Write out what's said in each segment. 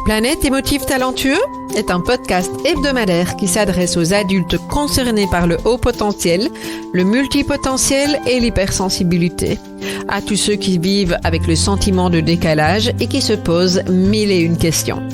Planète émotif talentueux est un podcast hebdomadaire qui s'adresse aux adultes concernés par le haut potentiel, le multipotentiel et l'hypersensibilité. À tous ceux qui vivent avec le sentiment de décalage et qui se posent mille et une questions.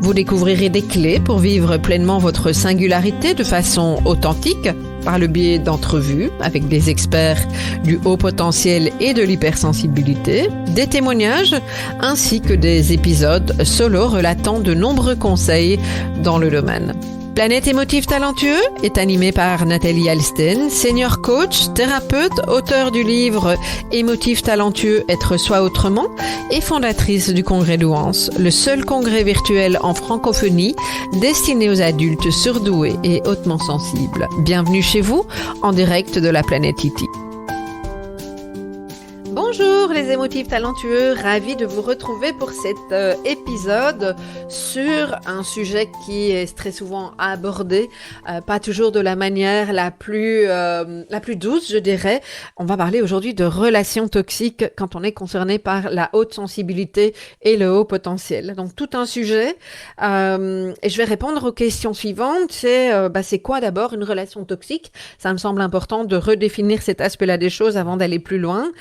Vous découvrirez des clés pour vivre pleinement votre singularité de façon authentique par le biais d'entrevues avec des experts du haut potentiel et de l'hypersensibilité, des témoignages ainsi que des épisodes solo relatant de nombreux conseils dans le domaine. Planète émotif talentueux est animé par Nathalie Alsten, senior coach, thérapeute, auteure du livre Émotif talentueux, être soi autrement et fondatrice du congrès Douance, le seul congrès virtuel en francophonie destiné aux adultes surdoués et hautement sensibles. Bienvenue chez vous en direct de la planète Iti. Bonjour les émotifs talentueux, ravi de vous retrouver pour cet épisode sur un sujet qui est très souvent abordé, pas toujours de la manière la plus douce, je dirais. On va parler aujourd'hui de relations toxiques quand on est concerné par la haute sensibilité et le haut potentiel. Donc tout un sujet, et je vais répondre aux questions suivantes. C'est quoi d'abord une relation toxique? Ça me semble important de redéfinir cet aspect-là des choses avant d'aller plus loin.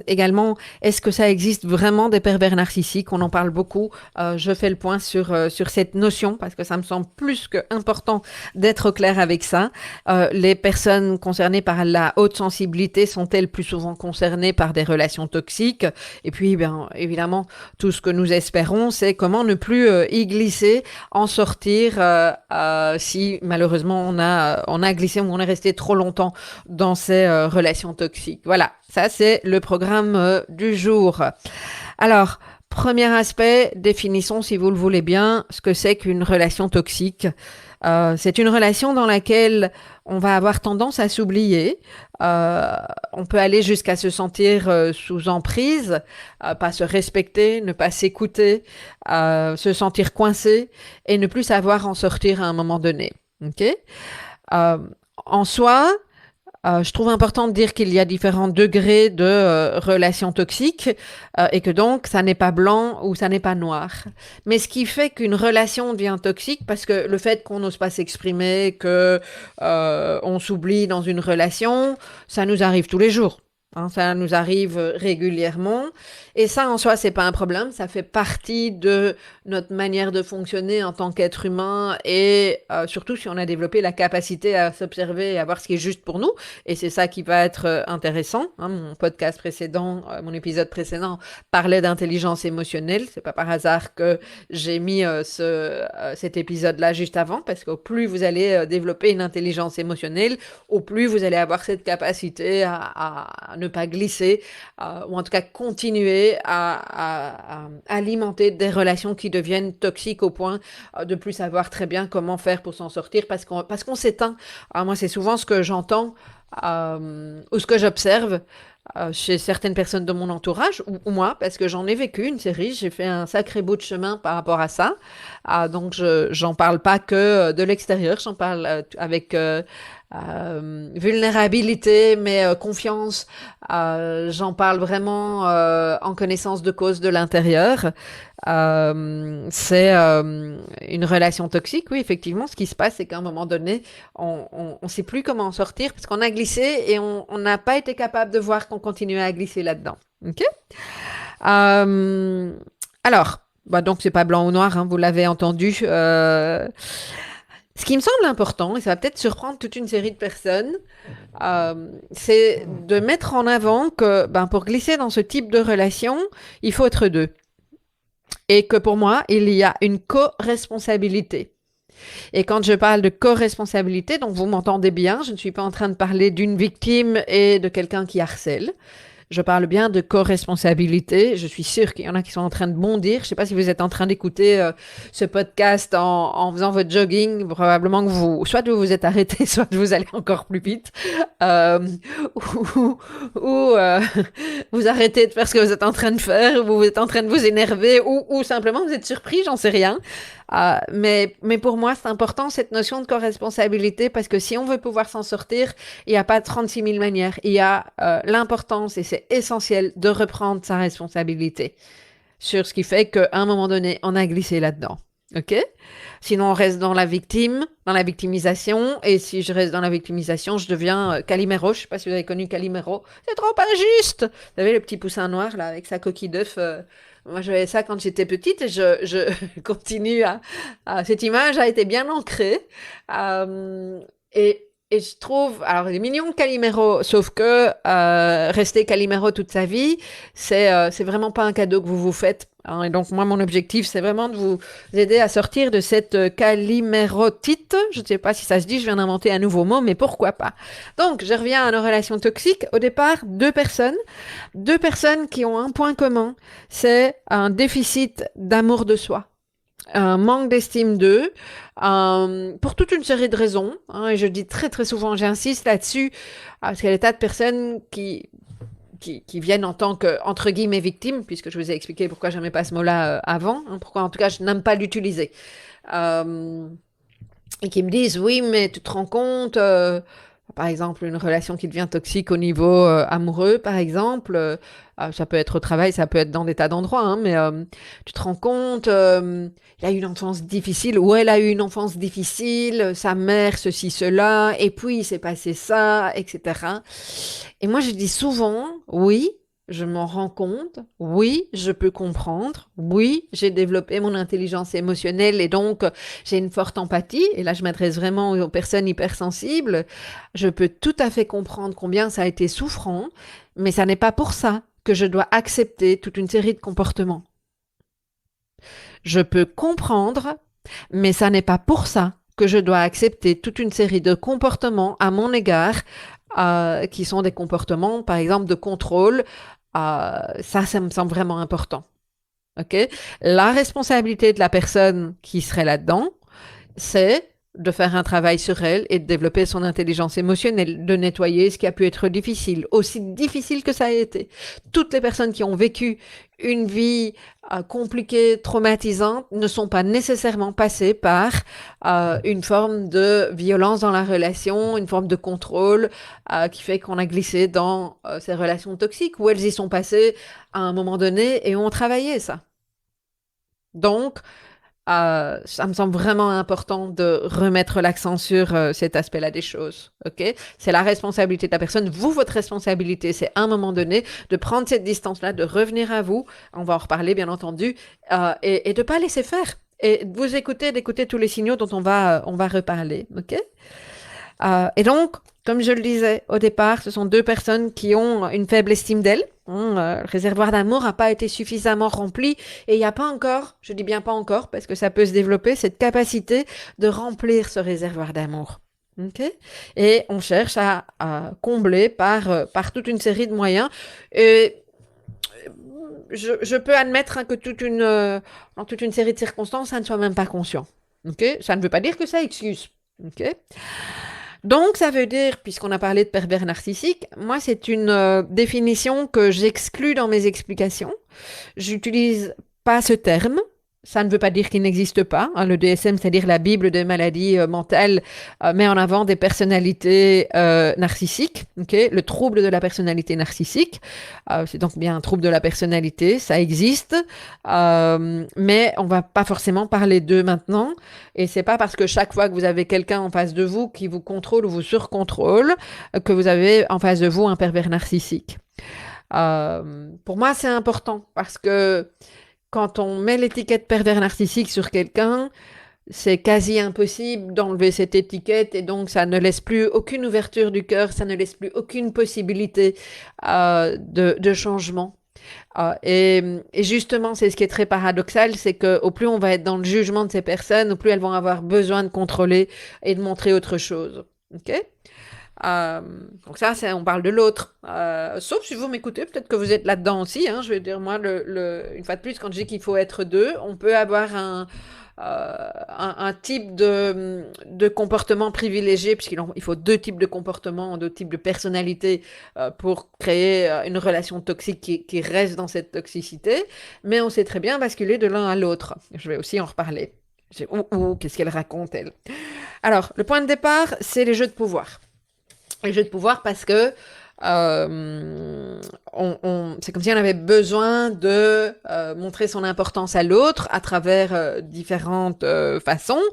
Également, est-ce que ça existe vraiment des pervers narcissiques? On en parle beaucoup. Je fais le point sur cette notion parce que ça me semble plus qu'important d'être au clair avec ça. Les personnes concernées par la haute sensibilité sont-elles plus souvent concernées par des relations toxiques? Et puis, bien évidemment, tout ce que nous espérons, c'est comment ne plus y glisser, en sortir si malheureusement on a glissé ou on est resté trop longtemps dans ces relations toxiques. Voilà. Ça, c'est le programme du jour. Alors, premier aspect, définissons, si vous le voulez bien, ce que c'est qu'une relation toxique. C'est une relation dans laquelle on va avoir tendance à s'oublier. On peut aller jusqu'à se sentir sous emprise, pas se respecter, ne pas s'écouter, se sentir coincé et ne plus savoir en sortir à un moment donné. Okay? En soi, je trouve important de dire qu'il y a différents degrés de relations toxiques et que donc ça n'est pas blanc ou ça n'est pas noir. Mais ce qui fait qu'une relation devient toxique, parce que le fait qu'on n'ose pas s'exprimer, que on s'oublie dans une relation, ça nous arrive tous les jours. Ça nous arrive régulièrement et ça en soi c'est pas un problème, ça fait partie de notre manière de fonctionner en tant qu'être humain et surtout si on a développé la capacité à s'observer et à voir ce qui est juste pour nous, et c'est ça qui va être intéressant. Mon podcast précédent, mon épisode précédent parlait d'intelligence émotionnelle, c'est pas par hasard que j'ai mis cet épisode là juste avant, parce qu'au plus vous allez développer une intelligence émotionnelle, au plus vous allez avoir cette capacité à ne pas glisser, ou en tout cas continuer à alimenter des relations qui deviennent toxiques au point de plus savoir très bien comment faire pour s'en sortir parce qu'on s'éteint. Moi, c'est souvent ce que j'entends ou ce que j'observe chez certaines personnes de mon entourage, ou moi, parce que j'en ai vécu une série, j'ai fait un sacré bout de chemin par rapport à ça. Donc, j'en parle pas que de l'extérieur, j'en parle avec vulnérabilité, mais confiance. J'en parle vraiment en connaissance de cause de l'intérieur. C'est une relation toxique, oui, effectivement. Ce qui se passe, c'est qu'à un moment donné, on sait plus comment en sortir parce qu'on a glissé et on n'a pas été capable de voir qu'on continuait à glisser là-dedans. Ok. Alors, donc c'est pas blanc ou noir, vous l'avez entendu. Ce qui me semble important, et ça va peut-être surprendre toute une série de personnes, c'est de mettre en avant que pour glisser dans ce type de relation, il faut être deux. Et que pour moi, il y a une co-responsabilité. Et quand je parle de co-responsabilité, donc vous m'entendez bien, je ne suis pas en train de parler d'une victime et de quelqu'un qui harcèle. Je parle bien de co-responsabilité. Je suis sûre qu'il y en a qui sont en train de bondir. Je ne sais pas si vous êtes en train d'écouter ce podcast en faisant votre jogging. Probablement que soit vous vous êtes arrêté, soit vous allez encore plus vite. Ou vous arrêtez de faire ce que vous êtes en train de faire, ou vous êtes en train de vous énerver, ou simplement vous êtes surpris, j'en sais rien. Mais pour moi, c'est important cette notion de co-responsabilité parce que si on veut pouvoir s'en sortir, il n'y a pas 36 000 manières. Il y a l'importance, et c'est essentiel, de reprendre sa responsabilité. sur ce qui fait qu'à un moment donné, on a glissé là-dedans. OK? Sinon, on reste dans la victime, dans la victimisation. Et si je reste dans la victimisation, je deviens Calimero. Je ne sais pas si vous avez connu Calimero. C'est trop injuste! Vous savez, le petit poussin noir, là, avec sa coquille d'œuf. Moi, j'avais ça quand j'étais petite et je continue cette image a été bien ancrée. Et je trouve, alors il est mignon Calimero, sauf que rester Calimero toute sa vie, c'est vraiment pas un cadeau que vous vous faites. Hein. Et donc moi, mon objectif, c'est vraiment de vous aider à sortir de cette calimérotite. Je ne sais pas si ça se dit, je viens d'inventer un nouveau mot, mais pourquoi pas. Donc, je reviens à nos relations toxiques. Au départ, deux personnes qui ont un point commun, c'est un déficit d'amour de soi. Un manque d'estime d'eux, pour toute une série de raisons. Hein, et je dis très très souvent, j'insiste là-dessus, parce qu'il y a des tas de personnes qui viennent en tant que, entre guillemets, victimes, puisque je vous ai expliqué pourquoi je n'aimais pas ce mot-là avant, hein, pourquoi en tout cas je n'aime pas l'utiliser. Et qui me disent, oui, mais tu te rends compte, par exemple, une relation qui devient toxique au niveau amoureux, par exemple, ça peut être au travail, ça peut être dans des tas d'endroits, hein, mais tu te rends compte, il a eu une enfance difficile, ou elle a eu une enfance difficile, sa mère, ceci, cela, et puis il s'est passé ça, etc. Et moi, je dis souvent, oui, je m'en rends compte, oui, je peux comprendre, oui, j'ai développé mon intelligence émotionnelle et donc j'ai une forte empathie, et là je m'adresse vraiment aux personnes hypersensibles, je peux tout à fait comprendre combien ça a été souffrant, mais ça n'est pas pour ça que je dois accepter toute une série de comportements. Je peux comprendre, mais ça n'est pas pour ça que je dois accepter toute une série de comportements à mon égard, qui sont des comportements, par exemple, de contrôle. Ça me semble vraiment important. OK? La responsabilité de la personne qui serait là-dedans, c'est de faire un travail sur elle et de développer son intelligence émotionnelle, de nettoyer ce qui a pu être difficile, aussi difficile que ça a été. Toutes les personnes qui ont vécu une vie compliquée, traumatisante, ne sont pas nécessairement passées par une forme de violence dans la relation, une forme de contrôle qui fait qu'on a glissé dans ces relations toxiques, où elles y sont passées à un moment donné et ont travaillé ça. Donc, ça me semble vraiment important de remettre l'accent sur cet aspect-là des choses. Ok, c'est la responsabilité de la personne. Vous, votre responsabilité, c'est à un moment donné de prendre cette distance-là, de revenir à vous. On va en reparler, bien entendu, et de ne pas laisser faire. Et de vous écouter, d'écouter tous les signaux dont on va reparler. Ok. Et donc, comme je le disais au départ, ce sont deux personnes qui ont une faible estime d'elles. Le réservoir d'amour n'a pas été suffisamment rempli et il n'y a pas encore, je dis bien pas encore, parce que ça peut se développer, cette capacité de remplir ce réservoir d'amour. Okay. Et on cherche à combler par toute une série de moyens. Et je peux admettre que dans toute une série de circonstances, ça ne soit même pas conscient. Okay. Ça ne veut pas dire que ça excuse. Okay. Donc, ça veut dire, puisqu'on a parlé de pervers narcissique, moi, c'est une définition que j'exclus dans mes explications. J'utilise pas ce terme. Ça ne veut pas dire qu'il n'existe pas. Hein. Le DSM, c'est-à-dire la Bible des maladies mentales, met en avant des personnalités narcissiques. Okay. Le trouble de la personnalité narcissique, c'est donc bien un trouble de la personnalité, ça existe, mais on va pas forcément parler d'eux maintenant. Et c'est pas parce que chaque fois que vous avez quelqu'un en face de vous qui vous contrôle ou vous surcontrôle que vous avez en face de vous un pervers narcissique. Pour moi, c'est important parce que quand on met l'étiquette pervers narcissique sur quelqu'un, c'est quasi impossible d'enlever cette étiquette et donc ça ne laisse plus aucune ouverture du cœur, ça ne laisse plus aucune possibilité de changement. Et justement, c'est ce qui est très paradoxal, c'est qu'au plus on va être dans le jugement de ces personnes, au plus elles vont avoir besoin de contrôler et de montrer autre chose. Ok ? Donc ça, on parle de l'autre. Sauf si vous m'écoutez, peut-être que vous êtes là-dedans aussi. Hein, je vais dire, moi, une fois de plus, quand je dis qu'il faut être deux, on peut avoir un type de comportement privilégié, puisqu'il faut deux types de comportements, deux types de personnalités pour créer une relation toxique qui reste dans cette toxicité. Mais on sait très bien basculer de l'un à l'autre. Je vais aussi en reparler. Qu'est-ce qu'elle raconte, elle? Alors, le point de départ, c'est les jeux de pouvoir. Les jeux de pouvoir parce que c'est comme si on avait besoin de montrer son importance à l'autre à travers différentes façons.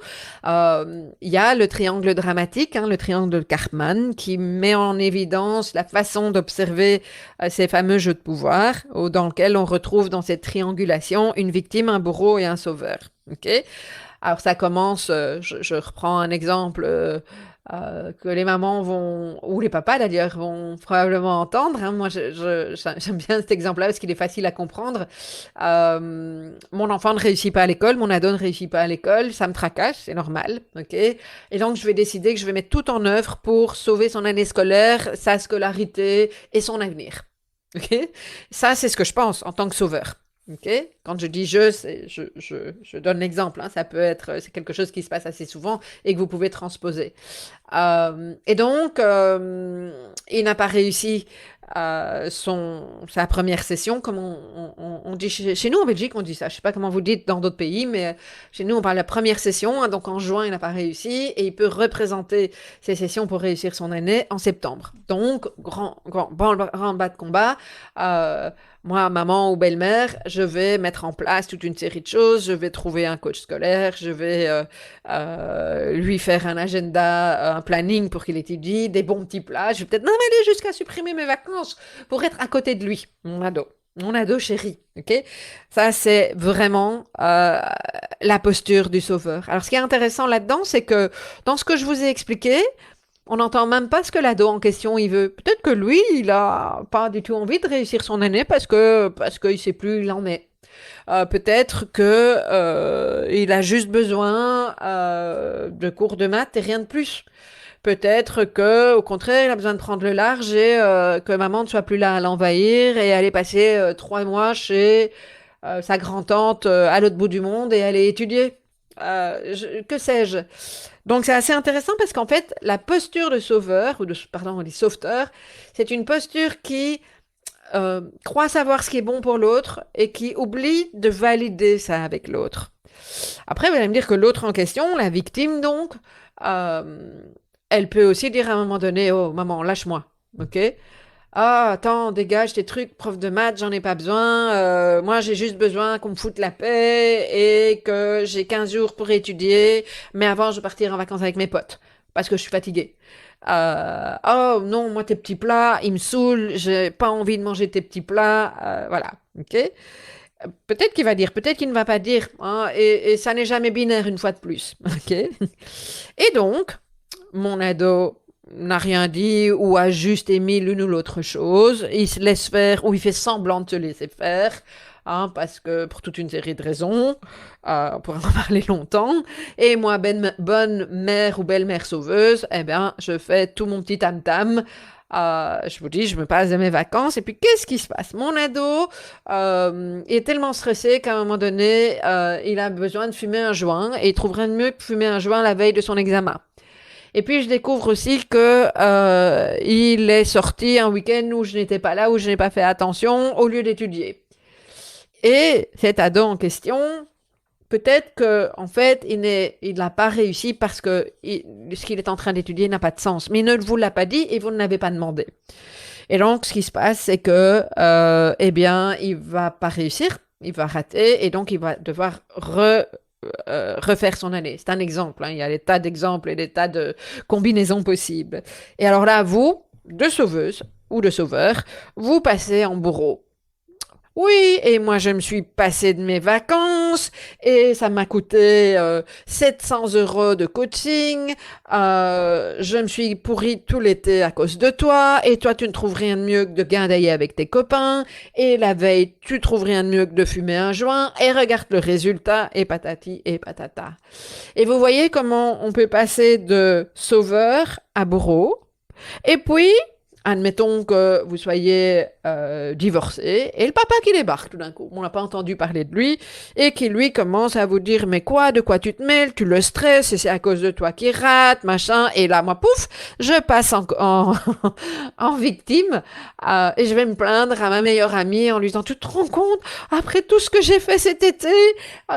Il y a le triangle dramatique, le triangle de Karpman, qui met en évidence la façon d'observer ces fameux jeux de pouvoir, dans lequel on retrouve dans cette triangulation une victime, un bourreau et un sauveur. Okay. Alors ça commence, je reprends un exemple que les mamans vont, ou les papas d'ailleurs, vont probablement entendre. Moi, j'aime bien cet exemple-là parce qu'il est facile à comprendre. Mon enfant ne réussit pas à l'école, mon ado ne réussit pas à l'école, ça me tracasse, c'est normal, ok. Et donc, je vais décider que je vais mettre tout en œuvre pour sauver son année scolaire, sa scolarité et son avenir. Ok. Ça, c'est ce que je pense en tant que sauveur. Okay. Quand je dis je donne l'exemple, ça peut être, c'est quelque chose qui se passe assez souvent et que vous pouvez transposer. Et donc, il n'a pas réussi sa première session, comme on dit chez nous en Belgique, on dit ça. Je ne sais pas comment vous dites dans d'autres pays, mais chez nous, on parle de la première session. Donc, en juin, il n'a pas réussi et il peut représenter ses sessions pour réussir son année en septembre. Donc, grand bas de combat. Moi, maman ou belle-mère, je vais mettre en place toute une série de choses. Je vais trouver un coach scolaire, je vais lui faire un agenda, un planning pour qu'il étudie, des bons petits plats. Je vais peut-être même aller jusqu'à supprimer mes vacances pour être à côté de lui, mon ado chéri. Okay. Ça, c'est vraiment la posture du sauveur. Alors, ce qui est intéressant là-dedans, c'est que dans ce que je vous ai expliqué, on n'entend même pas ce que l'ado en question il veut. Peut-être que lui, il a pas du tout envie de réussir son année parce qu'il sait plus où il en est. Peut-être que il a juste besoin de cours de maths et rien de plus. Peut-être que, au contraire, il a besoin de prendre le large et que maman ne soit plus là à l'envahir et aller passer 3 mois chez sa grand-tante à l'autre bout du monde et aller étudier. Que sais-je. Donc c'est assez intéressant parce qu'en fait, la posture de sauveur, des sauveteurs, c'est une posture qui croit savoir ce qui est bon pour l'autre et qui oublie de valider ça avec l'autre. Après, vous allez me dire que l'autre en question, la victime donc, elle peut aussi dire à un moment donné, oh maman, lâche-moi, ok? Ah, attends, dégage tes trucs, prof de maths, j'en ai pas besoin. Moi, j'ai juste besoin qu'on me foute la paix et que j'ai 15 jours pour étudier. Mais avant, je vais partir en vacances avec mes potes parce que je suis fatiguée. Oh non, moi, tes petits plats, ils me saoulent. J'ai pas envie de manger tes petits plats. Voilà, ok? Peut-être qu'il va dire, peut-être qu'il ne va pas dire. Et ça n'est jamais binaire une fois de plus, ok? Et donc, mon ado n'a rien dit ou a juste émis l'une ou l'autre chose. Il se laisse faire ou il fait semblant de se laisser faire, parce que pour toute une série de raisons, on pourrait en parler longtemps. Et moi, bonne mère ou belle-mère sauveuse, je fais tout mon petit tam-tam. Je vous dis, je me passe de mes vacances. Et puis, qu'est-ce qui se passe? Mon ado est tellement stressé qu'à un moment donné, il a besoin de fumer un joint et il trouverait mieux que fumer un joint la veille de son examen. Et puis, je découvre aussi que il est sorti un week-end où je n'étais pas là, où je n'ai pas fait attention, au lieu d'étudier. Et cet ado en question, peut-être que en fait, il n'a pas réussi parce que ce qu'il est en train d'étudier n'a pas de sens. Mais il ne vous l'a pas dit et vous ne l'avez pas demandé. Et donc, ce qui se passe, c'est que, il va pas réussir, il va rater, et donc il va devoir refaire son année. C'est un exemple, il y a des tas d'exemples et des tas de combinaisons possibles. Et alors là, vous, de sauveuse ou de sauveur, vous passez en bourreau. Oui, et moi je me suis passée de mes vacances et ça m'a coûté 700 € de coaching. Je me suis pourrie tout l'été à cause de toi et toi tu ne trouves rien de mieux que de guindailler avec tes copains et la veille tu trouves rien de mieux que de fumer un joint et regarde le résultat et patati et patata. Et vous voyez comment on peut passer de sauveur à bourreau. Et puis admettons que vous soyez divorcé et le papa qui débarque tout d'un coup, on n'a pas entendu parler de lui et qui lui commence à vous dire mais quoi, de quoi tu te mêles, tu le stresses et c'est à cause de toi qu'il rate, machin, et là moi pouf, je passe en victime et je vais me plaindre à ma meilleure amie en lui disant tu te rends compte après tout ce que j'ai fait cet été,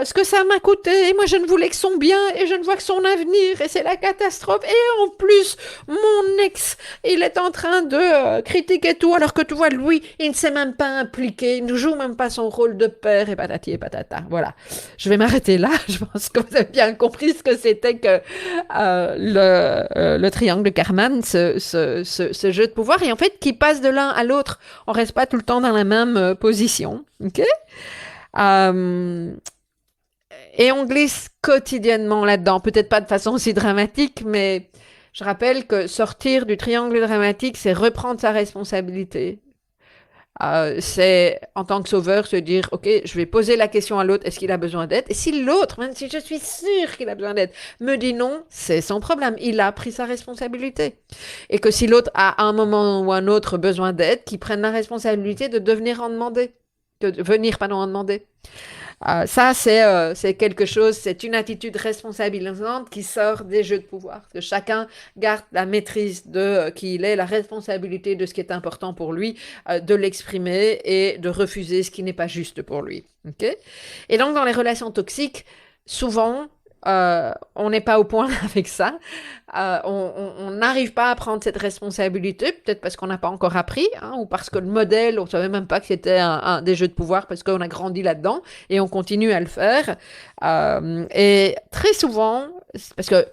ce que ça m'a coûté, et moi je ne voulais que son bien et je ne vois que son avenir et c'est la catastrophe et en plus mon ex il est en train de critique et tout, alors que tu vois, lui, il ne s'est même pas impliqué, il ne joue même pas son rôle de père et patati et patata. Voilà. Je vais m'arrêter là. Je pense que vous avez bien compris ce que c'était que le triangle de Karman, ce jeu de pouvoir, et en fait, qui passe de l'un à l'autre. On reste pas tout le temps dans la même position. OK? Euh, et on glisse quotidiennement là-dedans. Peut-être pas de façon aussi dramatique, mais je rappelle que sortir du triangle dramatique, c'est reprendre sa responsabilité. C'est, en tant que sauveur, se dire, OK, je vais poser la question à l'autre, est-ce qu'il a besoin d'aide? Et si l'autre, même si je suis sûre qu'il a besoin d'aide, me dit non, c'est son problème. Il a pris sa responsabilité. Et que si l'autre a à un moment ou un autre besoin d'aide, qu'il prenne la responsabilité de devenir en demander. De venir, pardon, en demander. Ça, c'est quelque chose, c'est une attitude responsabilisante qui sort des jeux de pouvoir. Que chacun garde la maîtrise de qui il est, la responsabilité de ce qui est important pour lui, de l'exprimer et de refuser ce qui n'est pas juste pour lui. Okay? Et donc, dans les relations toxiques, souvent, on n'est pas au point avec ça. On n'arrive pas à prendre cette responsabilité, peut-être parce qu'on n'a pas encore appris, hein, ou parce que le modèle, on ne savait même pas que c'était des jeux de pouvoir, parce qu'on a grandi là-dedans, et on continue à le faire. Et très souvent, parce que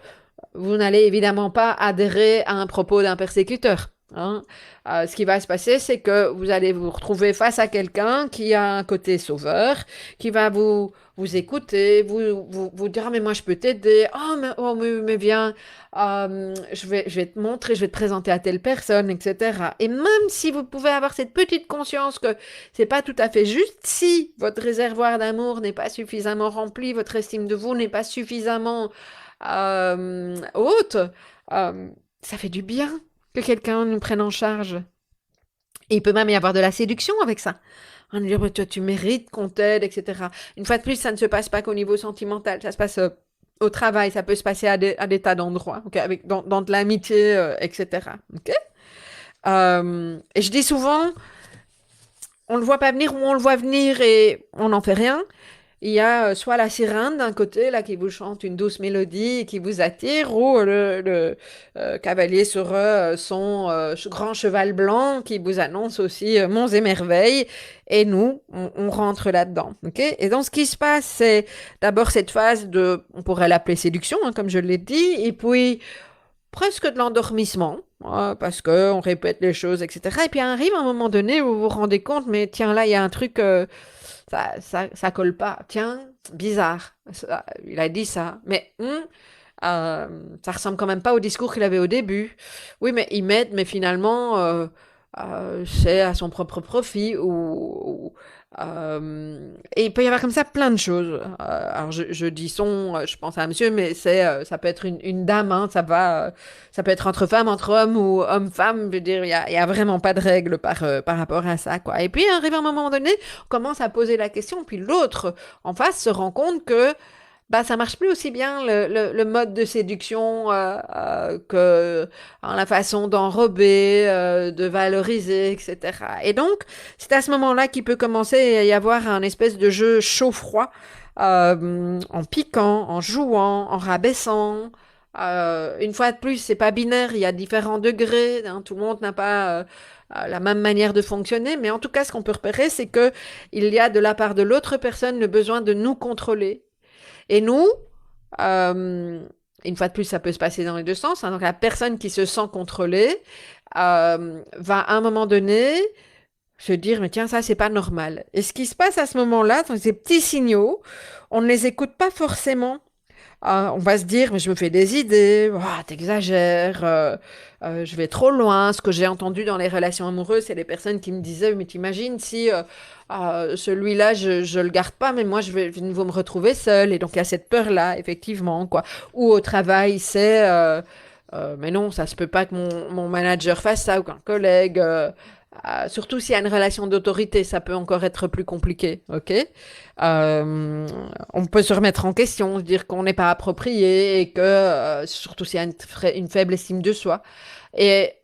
vous n'allez évidemment pas adhérer à un propos d'un persécuteur. Hein. Ce qui va se passer, c'est que vous allez vous retrouver face à quelqu'un qui a un côté sauveur, qui va vous écouter, vous dire, ah, mais moi je peux t'aider, mais viens, je vais te montrer, je vais te présenter à telle personne, etc. Et même si vous pouvez avoir cette petite conscience que c'est pas tout à fait juste, si votre réservoir d'amour n'est pas suffisamment rempli, votre estime de vous n'est pas suffisamment haute, ça fait du bien que quelqu'un nous prenne en charge. Et il peut même y avoir de la séduction avec ça. On dit, oh, toi, tu mérites qu'on t'aide, etc. Une fois de plus, ça ne se passe pas qu'au niveau sentimental, ça se passe au travail, ça peut se passer à des tas d'endroits, okay, dans de l'amitié, etc. Okay. Et je dis souvent, on le voit pas venir ou on le voit venir et on n'en fait rien. Il y a soit la sirène d'un côté, là, qui vous chante une douce mélodie et qui vous attire, ou le cavalier sur son grand cheval blanc qui vous annonce aussi monts et merveilles. Et nous, on rentre là-dedans. Okay. Et donc, ce qui se passe, c'est d'abord cette phase de, on pourrait l'appeler séduction, hein, comme je l'ai dit, et puis presque de l'endormissement, parce qu'on répète les choses, etc. Et puis arrive un moment donné où vous vous rendez compte, mais tiens, là, il y a un truc... ça colle pas. Tiens, bizarre. Il a dit ça. Mais ça ressemble quand même pas au discours qu'il avait au début. Oui, mais il m'aide, mais finalement, c'est à son propre profit. Et il peut y avoir comme ça plein de choses. Alors, je dis son, je pense à un monsieur, mais ça peut être une dame, hein, ça peut être entre femmes, entre hommes ou hommes-femmes. Je veux dire, il y a vraiment pas de règle par rapport à ça, quoi. Et puis, arrive un moment donné, on commence à poser la question, puis l'autre en face se rend compte que bah, ça marche plus aussi bien le mode de séduction que la façon d'enrober, de valoriser, etc. Et donc, c'est à ce moment-là qu'il peut commencer à y avoir un espèce de jeu chaud-froid, en piquant, en jouant, en rabaissant. Une fois de plus, c'est pas binaire, il y a différents degrés, hein, tout le monde n'a pas la même manière de fonctionner, mais en tout cas, ce qu'on peut repérer, c'est que il y a de la part de l'autre personne le besoin de nous contrôler. Et nous, une fois de plus, ça peut se passer dans les deux sens. Hein, donc, la personne qui se sent contrôlée va à un moment donné se dire, mais tiens, ça, c'est pas normal. Et ce qui se passe à ce moment-là, sont ces petits signaux, on ne les écoute pas forcément. On va se dire, mais je me fais des idées, oh, t'exagères, je vais trop loin. Ce que j'ai entendu dans les relations amoureuses, c'est les personnes qui me disaient, mais t'imagines si celui-là, je le garde pas, mais moi, je vais nouveau me retrouver seule. Et donc, il y a cette peur-là, effectivement, quoi. Ou au travail, c'est, mais non, ça se peut pas que mon manager fasse ça ou qu'un collègue. Surtout s'il y a une relation d'autorité, ça peut encore être plus compliqué, ok? On peut se remettre en question, se dire qu'on n'est pas approprié et que, surtout s'il y a une faible estime de soi. Et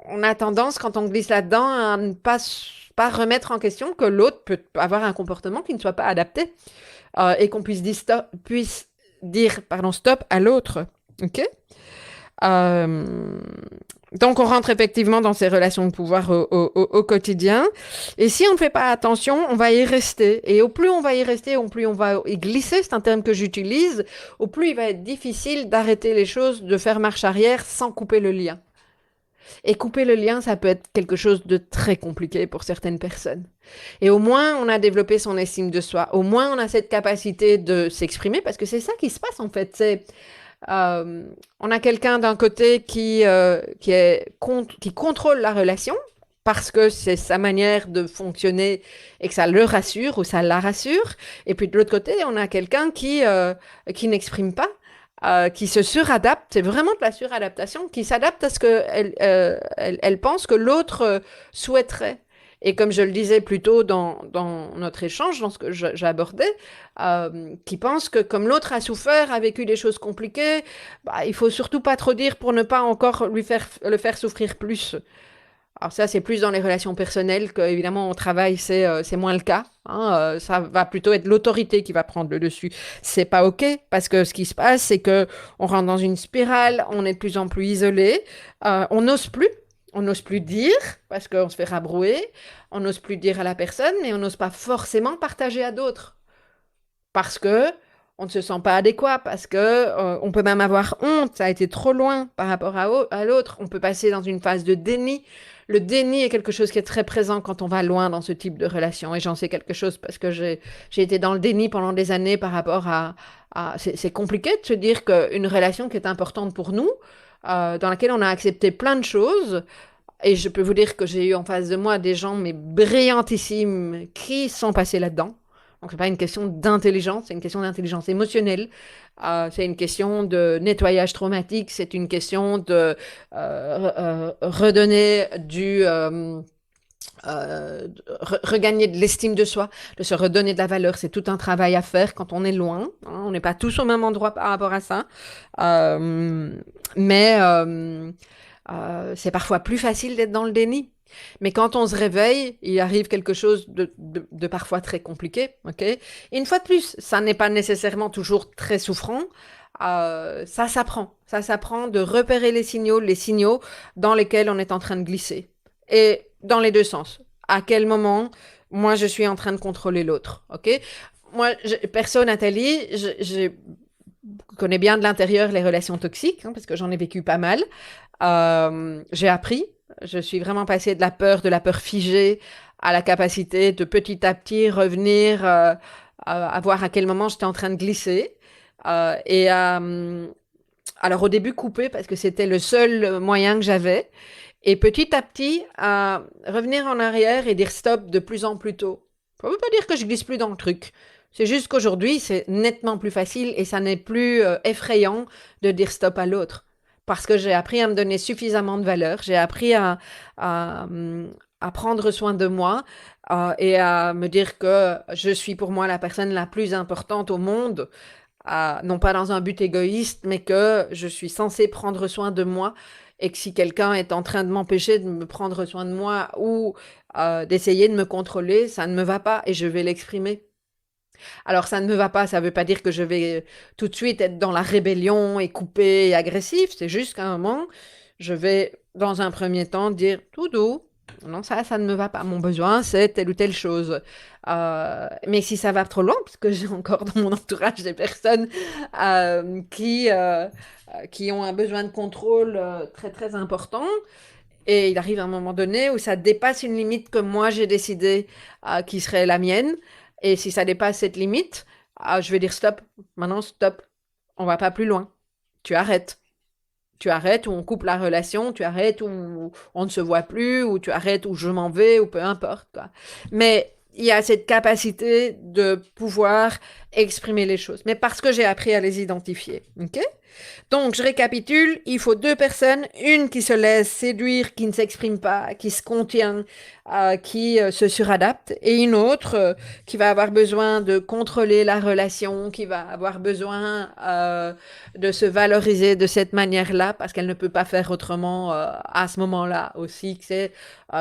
on a tendance, quand on glisse là-dedans, à ne pas remettre en question que l'autre peut avoir un comportement qui ne soit pas adapté et qu'on puisse dire stop à l'autre, ok? Euh, donc, on rentre effectivement dans ces relations de pouvoir au quotidien. Et si on ne fait pas attention, on va y rester. Et au plus on va y rester, au plus on va y glisser, c'est un terme que j'utilise, au plus il va être difficile d'arrêter les choses, de faire marche arrière sans couper le lien. Et couper le lien, ça peut être quelque chose de très compliqué pour certaines personnes. Et au moins, on a développé son estime de soi. Au moins, on a cette capacité de s'exprimer, parce que c'est ça qui se passe en fait. Euh, on a quelqu'un d'un côté qui contrôle la relation, parce que c'est sa manière de fonctionner et que ça le rassure ou ça la rassure. Et puis de l'autre côté, on a quelqu'un qui n'exprime pas, qui se suradapte, c'est vraiment de la suradaptation, qui s'adapte à ce qu'elle pense que l'autre souhaiterait. Et comme je le disais plus tôt dans notre échange, dans ce que j'abordais, qui pense que comme l'autre a souffert, a vécu des choses compliquées, bah, il faut surtout pas trop dire pour ne pas encore le faire souffrir plus. Alors ça, c'est plus dans les relations personnelles qu'évidemment au travail, c'est moins le cas. Hein. Ça va plutôt être l'autorité qui va prendre le dessus. C'est pas OK parce que ce qui se passe, c'est que on rentre dans une spirale, on est de plus en plus isolé, on n'ose plus. On n'ose plus dire parce qu'on se fait rabrouer, on n'ose plus dire à la personne, mais on n'ose pas forcément partager à d'autres parce que on ne se sent pas adéquat, parce que on peut même avoir honte, ça a été trop loin par rapport à l'autre. On peut passer dans une phase de déni. Le déni est quelque chose qui est très présent quand on va loin dans ce type de relation. Et j'en sais quelque chose parce que j'ai été dans le déni pendant des années par rapport c'est compliqué de se dire qu'une relation qui est importante pour nous, dans laquelle on a accepté plein de choses, et je peux vous dire que j'ai eu en face de moi des gens, mais brillantissimes, qui sont passés là-dedans. Donc, c'est pas une question d'intelligence, c'est une question d'intelligence émotionnelle. C'est une question de nettoyage traumatique, c'est une question de redonner regagner de l'estime de soi, de se redonner de la valeur. C'est tout un travail à faire quand on est loin. Hein, on n'est pas tous au même endroit par rapport à ça. Euh, mais c'est parfois plus facile d'être dans le déni. Mais quand on se réveille, il arrive quelque chose de parfois très compliqué. Ok. Et une fois de plus, ça n'est pas nécessairement toujours très souffrant. Ça s'apprend. Ça s'apprend de repérer les signaux dans lesquels on est en train de glisser. Et dans les deux sens. À quel moment, moi, je suis en train de contrôler l'autre. Ok. Moi, perso, Nathalie, je connais bien de l'intérieur les relations toxiques, hein, parce que j'en ai vécu pas mal. J'ai appris. Je suis vraiment passée de la peur figée, à la capacité de petit à petit revenir à voir à quel moment j'étais en train de glisser. Et alors au début couper parce que c'était le seul moyen que j'avais. Et petit à petit à revenir en arrière et dire stop de plus en plus tôt. Ça ne veut pas dire que je glisse plus dans le truc. C'est juste qu'aujourd'hui, c'est nettement plus facile et ça n'est plus effrayant de dire stop à l'autre. Parce que j'ai appris à me donner suffisamment de valeur, j'ai appris à prendre soin de moi et à me dire que je suis pour moi la personne la plus importante au monde, non pas dans un but égoïste, mais que je suis censée prendre soin de moi et que si quelqu'un est en train de m'empêcher de me prendre soin de moi ou d'essayer de me contrôler, ça ne me va pas et je vais l'exprimer. Alors ça ne me va pas, ça ne veut pas dire que je vais tout de suite être dans la rébellion et coupé et agressif, c'est juste qu'à un moment, je vais dans un premier temps dire tout doux, non ça ne me va pas, mon besoin c'est telle ou telle chose. Mais si ça va trop loin, parce que j'ai encore dans mon entourage des personnes euh, qui, euh, qui ont un besoin de contrôle très très important, et il arrive un moment donné où ça dépasse une limite que moi j'ai décidé qui serait la mienne. Et si ça dépasse cette limite, je vais dire stop. Maintenant, stop. On va pas plus loin. Tu arrêtes. Tu arrêtes ou on coupe la relation, tu arrêtes ou on ne se voit plus, ou tu arrêtes ou je m'en vais, ou peu importe, quoi. Mais il y a cette capacité de pouvoir exprimer les choses. Mais parce que j'ai appris à les identifier. OK? Donc, je récapitule, il faut deux personnes, une qui se laisse séduire, qui ne s'exprime pas, qui se contient, qui se suradapte, et une autre qui va avoir besoin de contrôler la relation, qui va avoir besoin de se valoriser de cette manière-là, parce qu'elle ne peut pas faire autrement à ce moment-là aussi, que c'est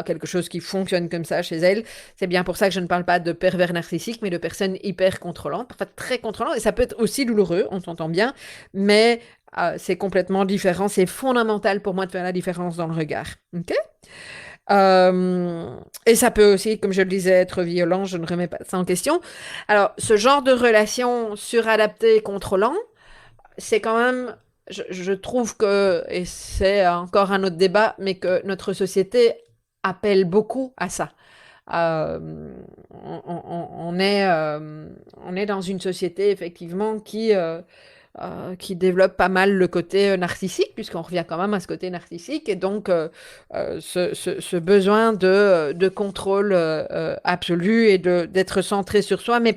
quelque chose qui fonctionne comme ça chez elle. C'est bien pour ça que je ne parle pas de pervers narcissiques, mais de personnes hyper contrôlantes, parfois très contrôlantes, et ça peut être aussi douloureux, on s'entend bien, mais mais c'est complètement différent. C'est fondamental pour moi de faire la différence dans le regard. OK? Et ça peut aussi, comme je le disais, être violent, je ne remets pas ça en question. Alors, ce genre de relation suradaptée et contrôlant, c'est quand même, je trouve que, et c'est encore un autre débat, mais que notre société appelle beaucoup à ça. Euh, on est dans une société effectivement qui développe pas mal le côté narcissique, puisqu'on revient quand même à ce côté narcissique, et donc ce besoin de contrôle absolu et d'être centré sur soi, mais euh,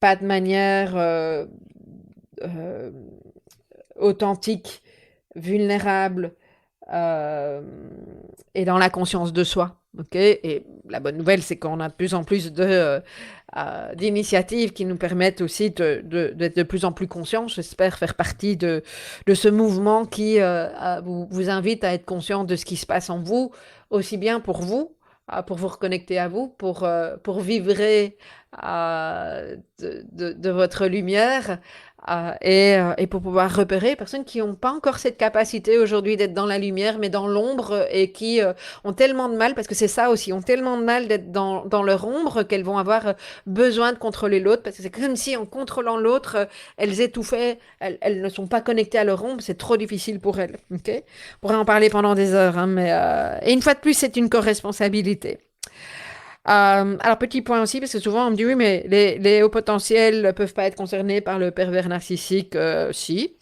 pas de manière euh, authentique, vulnérable, euh, et dans la conscience de soi. Okay. Et la bonne nouvelle, c'est qu'on a de plus en plus d'initiatives qui nous permettent aussi d'être de plus en plus conscients. J'espère faire partie de ce mouvement qui vous invite à être conscient de ce qui se passe en vous, aussi bien pour vous reconnecter à vous, pour vibrer de votre lumière, et pour pouvoir repérer les personnes qui n'ont pas encore cette capacité aujourd'hui d'être dans la lumière, mais dans l'ombre, et qui ont tellement de mal, parce que c'est ça aussi, ont tellement de mal d'être dans leur ombre, qu'elles vont avoir besoin de contrôler l'autre, parce que c'est comme si en contrôlant l'autre, elles étouffaient, elles ne sont pas connectées à leur ombre, c'est trop difficile pour elles. Okay. On pourrait en parler pendant des heures, hein, mais et une fois de plus, c'est une co-responsabilité. Alors, petit point aussi, parce que souvent on me dit oui, mais les hauts potentiels ne peuvent pas être concernés par le pervers narcissique. Si,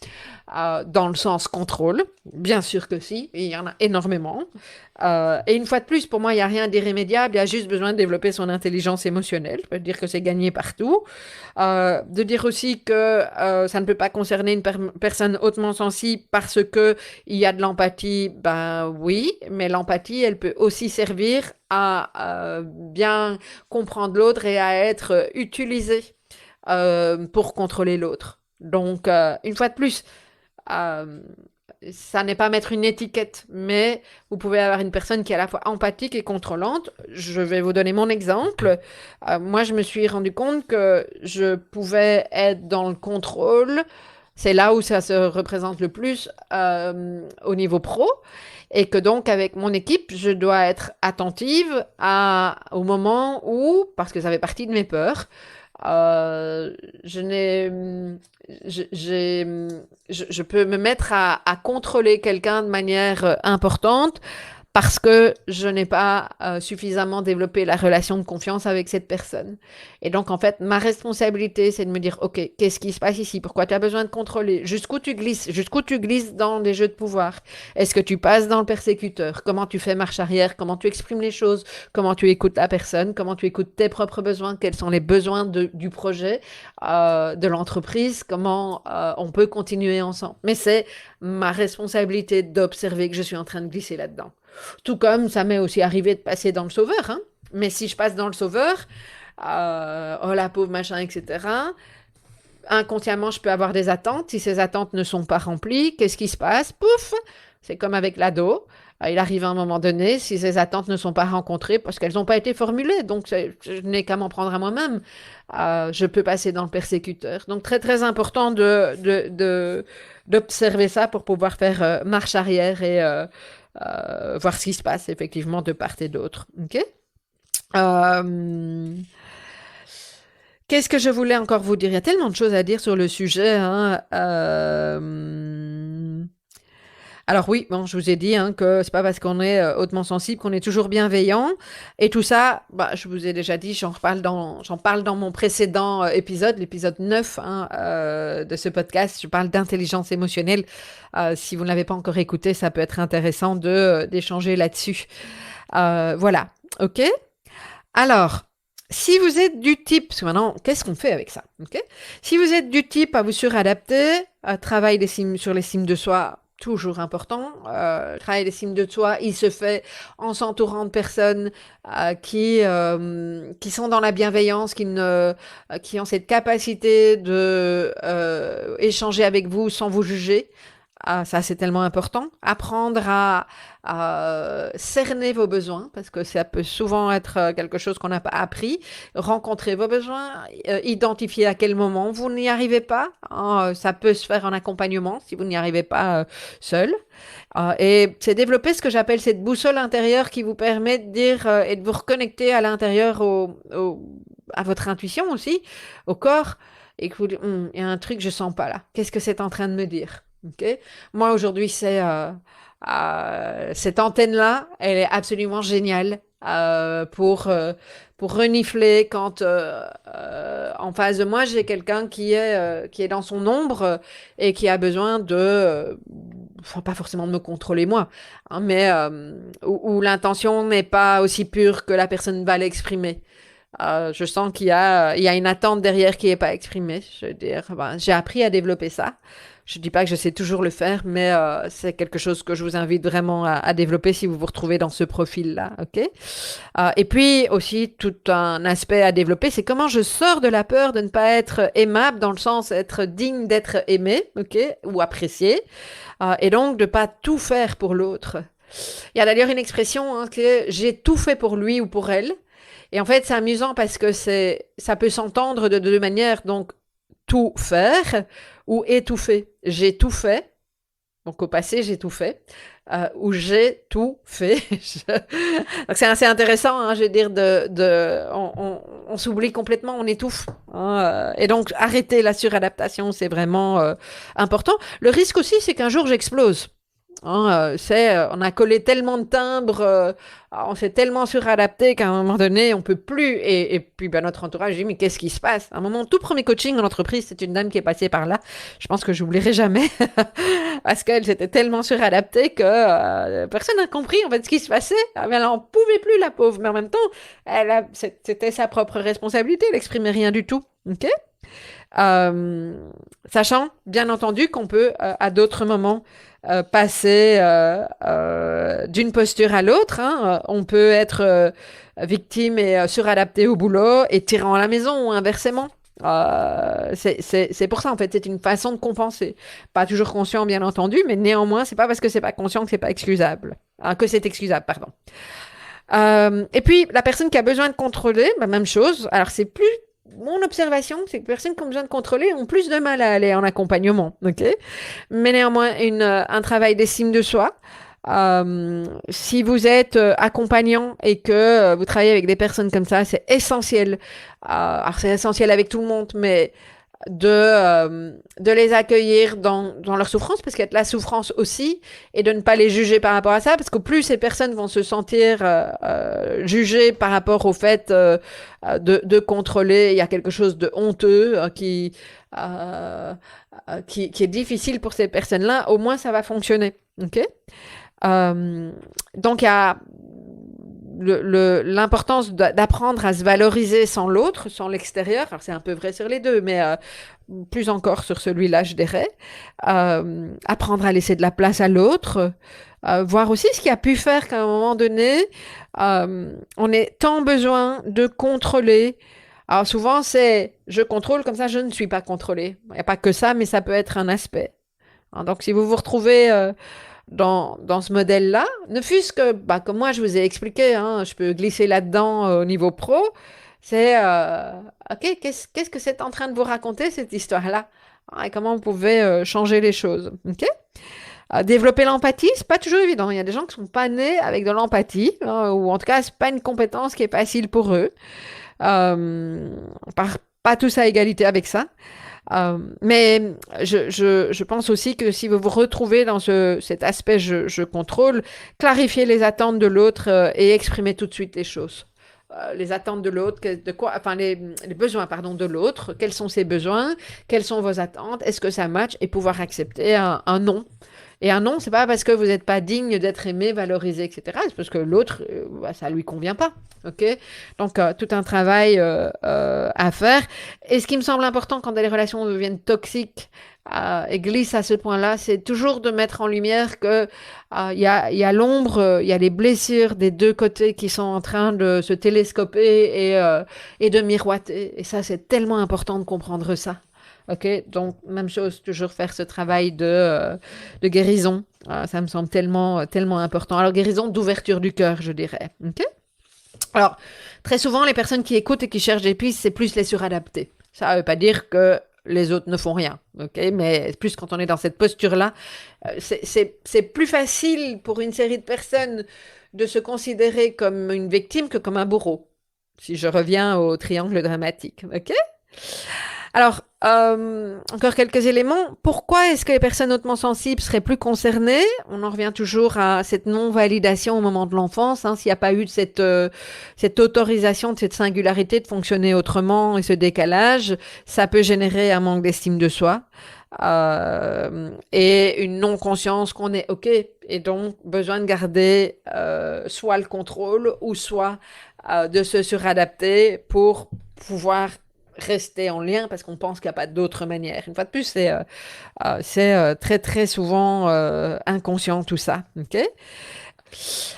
dans le sens contrôle, bien sûr que si, et il y en a énormément. Et une fois de plus, pour moi, il n'y a rien d'irrémédiable, il y a juste besoin de développer son intelligence émotionnelle. Je peux dire que c'est gagné partout. De dire aussi que ça ne peut pas concerner une personne hautement sensible parce que il y a de l'empathie, ben oui, mais l'empathie, elle peut aussi servir à bien comprendre l'autre et à être utilisée pour contrôler l'autre. Donc, une fois de plus, euh, ça n'est pas mettre une étiquette, mais vous pouvez avoir une personne qui est à la fois empathique et contrôlante. Je vais vous donner mon exemple. Moi, je me suis rendu compte que je pouvais être dans le contrôle. C'est là où ça se représente le plus au niveau pro. Et que donc, avec mon équipe, je dois être attentive au moment où, parce que ça fait partie de mes peurs, euh, je n'ai, j'ai, je peux me mettre à contrôler quelqu'un de manière importante parce que je n'ai pas suffisamment développé la relation de confiance avec cette personne. Et donc, en fait, ma responsabilité, c'est de me dire, OK, qu'est-ce qui se passe ici? Pourquoi tu as besoin de contrôler? Jusqu'où tu glisses dans les jeux de pouvoir? Est-ce que tu passes dans le persécuteur? Comment tu fais marche arrière? Comment tu exprimes les choses? Comment tu écoutes la personne? Comment tu écoutes tes propres besoins? Quels sont les besoins du projet, de l'entreprise? Comment on peut continuer ensemble? Mais c'est ma responsabilité d'observer que je suis en train de glisser là-dedans. Tout comme ça m'est aussi arrivé de passer dans le sauveur, hein. Mais si je passe dans le sauveur, oh la pauvre machin, etc., inconsciemment, je peux avoir des attentes. Si ces attentes ne sont pas remplies, qu'est-ce qui se passe? Pouf! C'est comme avec l'ado. Il arrive à un moment donné, si ces attentes ne sont pas rencontrées, parce qu'elles n'ont pas été formulées, donc je n'ai qu'à m'en prendre à moi-même, je peux passer dans le persécuteur. Donc très très important d'observer ça pour pouvoir faire marche arrière et voir ce qui se passe effectivement de part et d'autre. Ok. Euh, Qu'est-ce que je voulais encore vous dire? Il y a tellement de choses à dire sur le sujet, hein. Alors oui, bon, je vous ai dit hein, que c'est pas parce qu'on est hautement sensible qu'on est toujours bienveillant. Et tout ça, bah, je vous ai déjà dit, j'en parle dans mon précédent épisode, l'épisode 9 hein, de ce podcast. Je parle d'intelligence émotionnelle. Si vous ne l'avez pas encore écouté, ça peut être intéressant d'échanger là-dessus. Voilà, ok? Alors, si vous êtes du type, parce que maintenant, qu'est-ce qu'on fait avec ça? Okay. Si vous êtes du type à vous suradapter, travail sur l'estime de soi, toujours important. Travail d'estime de soi, il se fait en s'entourant de personnes qui sont dans la bienveillance, qui ont cette capacité de échanger avec vous sans vous juger. Ça, c'est tellement important. Apprendre à cerner vos besoins, parce que ça peut souvent être quelque chose qu'on n'a pas appris. Rencontrer vos besoins, identifier à quel moment vous n'y arrivez pas. Ça peut se faire en accompagnement si vous n'y arrivez pas seul. Et c'est développer ce que j'appelle cette boussole intérieure qui vous permet de dire et de vous reconnecter à l'intérieur à votre intuition aussi, au corps, et que vous dites, il y a un truc que je sens pas là. Qu'est-ce que c'est en train de me dire? Ok. Moi, aujourd'hui, cette antenne-là, elle est absolument géniale pour renifler quand en face de moi, j'ai quelqu'un qui est dans son ombre et qui a besoin enfin, pas forcément de me contrôler moi, hein, mais où l'intention n'est pas aussi pure que la personne va l'exprimer. Je sens il y a une attente derrière qui n'est pas exprimée. Je veux dire, j'ai appris à développer ça. Je ne dis pas que je sais toujours le faire, mais c'est quelque chose que je vous invite vraiment à développer si vous vous retrouvez dans ce profil-là. Ok. Et puis aussi, tout un aspect à développer, c'est comment je sors de la peur de ne pas être aimable, dans le sens être digne d'être aimé, ok, ou apprécié, et donc de ne pas tout faire pour l'autre. Il y a d'ailleurs une expression que j'ai tout fait pour lui ou pour elle. Et en fait, c'est amusant parce que ça peut s'entendre de deux manières. Donc, tout faire ou étouffer. J'ai tout fait. Donc, au passé, j'ai tout fait. Ou j'ai tout fait. Donc, c'est assez intéressant, hein, je veux dire, on s'oublie complètement, on étouffe. Hein, et donc, arrêter la suradaptation, c'est vraiment important. Le risque aussi, c'est qu'un jour, j'explose. Hein, on a collé tellement de timbres, on s'est tellement suradapté qu'à un moment donné, on peut plus. Et puis, notre entourage dit, mais qu'est-ce qui se passe? À un moment, tout premier coaching en entreprise, c'est une dame qui est passée par là. Je pense que j'oublierai jamais parce qu'elle s'était tellement suradaptée que personne n'a compris en fait ce qui se passait. Elle en pouvait plus, la pauvre. Mais en même temps, c'était sa propre responsabilité. Elle n'exprimait rien du tout. Ok. Sachant, bien entendu, qu'on peut, à d'autres moments, passer d'une posture à l'autre. Hein. On peut être victime et suradapté au boulot et tyran à la maison ou inversement. C'est pour ça, en fait, c'est une façon de compenser. Pas toujours conscient, bien entendu, mais néanmoins, c'est pas parce que c'est pas conscient que c'est pas excusable. Hein, que c'est excusable, pardon. Et puis, la personne qui a besoin de contrôler, même chose. Alors, c'est plus mon observation, c'est que les personnes qui ont besoin de contrôler ont plus de mal à aller en accompagnement, ok? Mais néanmoins, un travail d'estime de soi. Si vous êtes accompagnant et que vous travaillez avec des personnes comme ça, c'est essentiel. Alors, c'est essentiel avec tout le monde, mais de les accueillir dans leur souffrance, parce qu'il y a de la souffrance aussi, et de ne pas les juger par rapport à ça, parce que plus ces personnes vont se sentir jugées par rapport au fait de contrôler, il y a quelque chose de honteux qui est difficile pour ces personnes-là, au moins ça va fonctionner. Ok. Donc il y a l'importance d'apprendre à se valoriser sans l'autre, sans l'extérieur. Alors c'est un peu vrai sur les deux, mais plus encore sur celui-là, je dirais. Apprendre à laisser de la place à l'autre. Voir aussi ce qui a pu faire qu'à un moment donné, on ait tant besoin de contrôler. Alors souvent, c'est je contrôle, comme ça je ne suis pas contrôlée. Il n'y a pas que ça, mais ça peut être un aspect. Hein, donc si vous vous retrouvez dans ce modèle-là, ne fût-ce que, comme moi je vous ai expliqué, hein, je peux glisser là-dedans au niveau pro, c'est, ok, qu'est-ce que c'est en train de vous raconter cette histoire-là? Et comment vous pouvez changer les choses, ok? Développer l'empathie, c'est pas toujours évident. Il y a des gens qui sont pas nés avec de l'empathie, hein, ou en tout cas, c'est pas une compétence qui est facile pour eux. Pas tous à égalité avec ça. Mais je pense aussi que si vous vous retrouvez dans cet aspect je contrôle, clarifiez les attentes de l'autre et exprimez tout de suite les choses. Les attentes de l'autre, les besoins, pardon, de l'autre, quels sont ses besoins, quelles sont vos attentes, est-ce que ça match, et pouvoir accepter un non. Et un non, c'est pas parce que vous n'êtes pas digne d'être aimé, valorisé, etc. C'est parce que l'autre, ça lui convient pas. Ok. Donc tout un travail à faire. Et ce qui me semble important quand les relations deviennent toxiques et glissent à ce point-là, c'est toujours de mettre en lumière que il y a l'ombre, il y a les blessures des deux côtés qui sont en train de se télescoper et de miroiter. Et ça, c'est tellement important de comprendre ça. Ok, donc même chose, toujours faire ce travail de guérison. Ça me semble tellement important. Alors guérison d'ouverture du cœur, je dirais. Ok. Alors très souvent, les personnes qui écoutent et qui cherchent des pistes, c'est plus les suradaptés. Ça ne veut pas dire que les autres ne font rien, ok. Mais plus quand on est dans cette posture-là, c'est plus facile pour une série de personnes de se considérer comme une victime que comme un bourreau. Si je reviens au triangle dramatique, ok? Alors, encore quelques éléments. Pourquoi est-ce que les personnes hautement sensibles seraient plus concernées? On en revient toujours à cette non-validation au moment de l'enfance. S'il n'y a pas eu cette autorisation de cette singularité de fonctionner autrement et ce décalage, ça peut générer un manque d'estime de soi. Et une non-conscience qu'on est OK et donc besoin de garder soit le contrôle ou soit de se suradapter pour pouvoir rester en lien parce qu'on pense qu'il n'y a pas d'autre manière. Une fois de plus, c'est très très souvent inconscient tout ça. OK?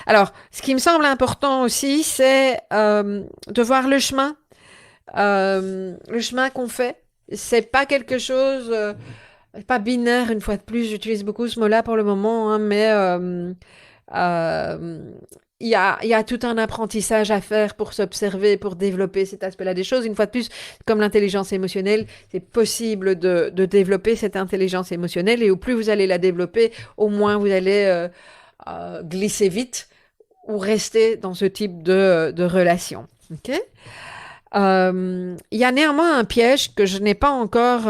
Alors, ce qui me semble important aussi, c'est de voir le chemin qu'on fait. C'est pas quelque chose, pas binaire, une fois de plus, j'utilise beaucoup ce mot-là pour le moment, hein, mais euh, il y a tout un apprentissage à faire pour s'observer, pour développer cet aspect-là des choses. Une fois de plus, comme l'intelligence émotionnelle, c'est possible de développer cette intelligence émotionnelle et au plus vous allez la développer, au moins vous allez glisser vite ou rester dans ce type de relation. Ok. Il y a néanmoins un piège que je n'ai pas encore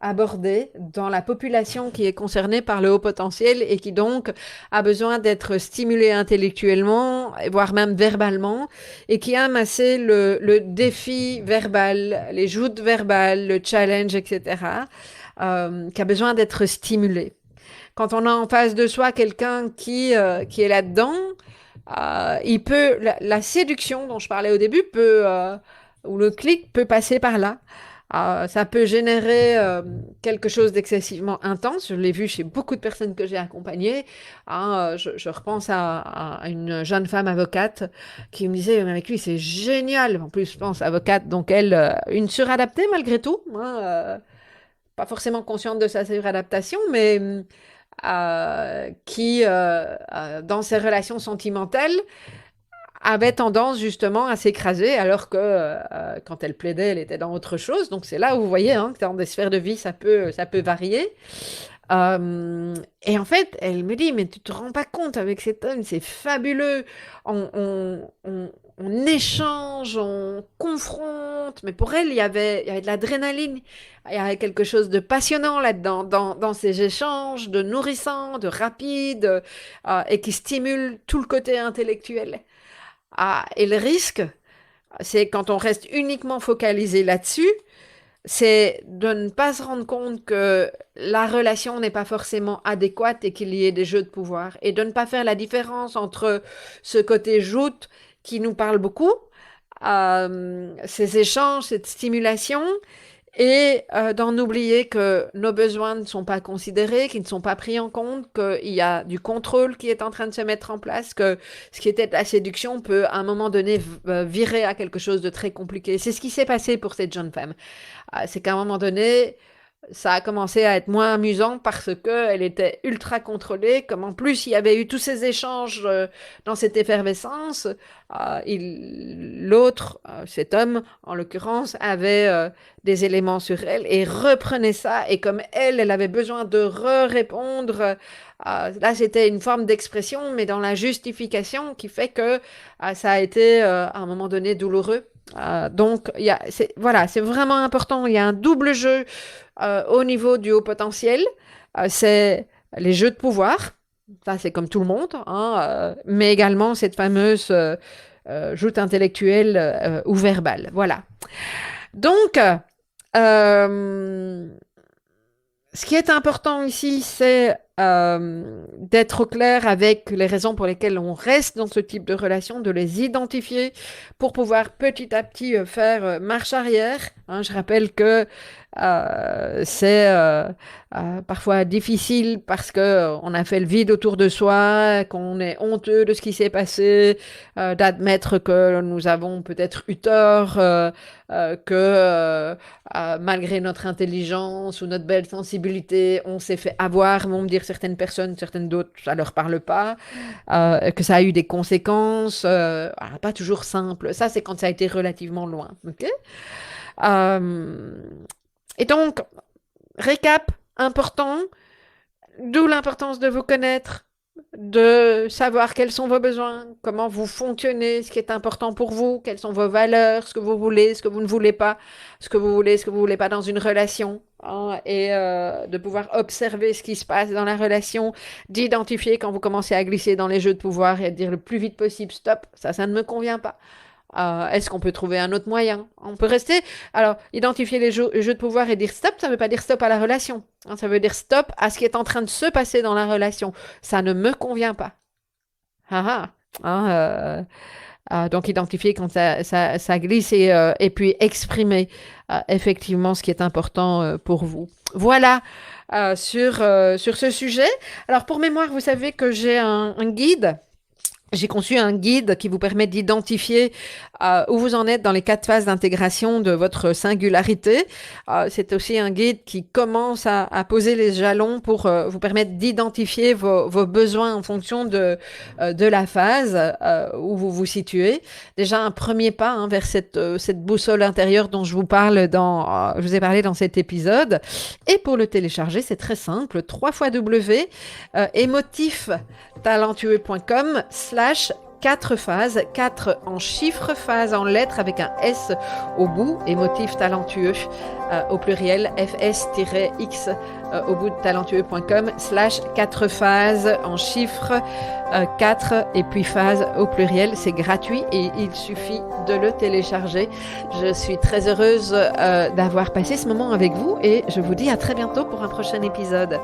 abordé dans la population qui est concernée par le haut potentiel et qui donc a besoin d'être stimulée intellectuellement, voire même verbalement, et qui aime assez le défi verbal, les joutes verbales, le challenge, etc., qui a besoin d'être stimulé. Quand on a en face de soi quelqu'un qui est là-dedans, la séduction dont je parlais au début ou le clic peut passer par là. Ça peut générer quelque chose d'excessivement intense. Je l'ai vu chez beaucoup de personnes que j'ai accompagnées. Je repense à une jeune femme avocate qui me disait, mais avec lui, c'est génial. En plus, je pense avocate, donc elle, une suradaptée malgré tout. Pas forcément consciente de sa suradaptation, mais qui, dans ses relations sentimentales, avait tendance justement à s'écraser, alors que quand elle plaidait, elle était dans autre chose. Donc c'est là où vous voyez que dans des sphères de vie, ça peut varier. Et en fait, elle me dit, mais tu te rends pas compte avec cet homme, c'est fabuleux. On échange, on confronte. Mais pour elle, il y avait de l'adrénaline. Il y avait quelque chose de passionnant là-dedans, dans ces échanges, de nourrissant, de rapide, et qui stimule tout le côté intellectuel. Et le risque, c'est quand on reste uniquement focalisé là-dessus, c'est de ne pas se rendre compte que la relation n'est pas forcément adéquate et qu'il y ait des jeux de pouvoir. Et de ne pas faire la différence entre ce côté joute qui nous parle beaucoup, ces échanges, cette stimulation, et d'en oublier que nos besoins ne sont pas considérés, qu'ils ne sont pas pris en compte, qu'il y a du contrôle qui est en train de se mettre en place, que ce qui était de la séduction peut à un moment donné virer à quelque chose de très compliqué. C'est ce qui s'est passé pour cette jeune femme. C'est qu'à un moment donné, ça a commencé à être moins amusant parce qu'elle était ultra contrôlée, comme en plus il y avait eu tous ces échanges dans cette effervescence. L'autre, cet homme en l'occurrence, avait des éléments sur elle et reprenait ça. Et comme elle avait besoin de répondre, là c'était une forme d'expression, mais dans la justification qui fait que ça a été à un moment donné douloureux. Donc, voilà, c'est vraiment important. Il y a un double jeu au niveau du haut potentiel. C'est les jeux de pouvoir. Ça, c'est comme tout le monde. Mais également cette fameuse joute intellectuelle ou verbale. Voilà. Donc, ce qui est important ici, c'est d'être au clair avec les raisons pour lesquelles on reste dans ce type de relation, de les identifier pour pouvoir petit à petit faire marche arrière. Je rappelle que C'est parfois difficile parce que on a fait le vide autour de soi, qu'on est honteux de ce qui s'est passé, d'admettre que nous avons peut-être eu tort, que malgré notre intelligence ou notre belle sensibilité, on s'est fait avoir, vont me dire certaines personnes, certaines d'autres, ça leur parle pas, que ça a eu des conséquences, pas toujours simple. Ça, c'est quand ça a été relativement loin. Ok. Euh, et donc, récap important, d'où l'importance de vous connaître, de savoir quels sont vos besoins, comment vous fonctionnez, ce qui est important pour vous, quelles sont vos valeurs, ce que vous voulez, ce que vous ne voulez pas, ce que vous voulez, ce que vous voulez pas dans une relation, hein, et de pouvoir observer ce qui se passe dans la relation, d'identifier quand vous commencez à glisser dans les jeux de pouvoir et de dire le plus vite possible, stop, ça ne me convient pas. Est-ce qu'on peut trouver un autre moyen? On peut rester. Alors, identifier les jeux de pouvoir et dire stop, ça ne veut pas dire stop à la relation. Hein, ça veut dire stop à ce qui est en train de se passer dans la relation. Ça ne me convient pas. Ah, ah. Hein, donc, identifier quand ça glisse et puis exprimer effectivement ce qui est important pour vous. Voilà sur ce sujet. Alors, pour mémoire, vous savez que j'ai un guide. J'ai conçu un guide qui vous permet d'identifier où vous en êtes dans les 4 phases d'intégration de votre singularité. C'est aussi un guide qui commence à poser les jalons pour vous permettre d'identifier vos besoins en fonction de la phase où vous vous situez. Déjà un premier pas hein, vers cette boussole intérieure dont je vous parle je vous ai parlé dans cet épisode. Et pour le télécharger, c'est très simple, 3 fois W, émotiftalentueux.com/4 phases, 4 en chiffres, phases en lettres avec un S au bout, émotif talentueux au pluriel, fs-x au bout de talentueux.com/4 phases en chiffres, 4 et puis phases au pluriel. C'est gratuit et il suffit de le télécharger. Je suis très heureuse d'avoir passé ce moment avec vous et je vous dis à très bientôt pour un prochain épisode.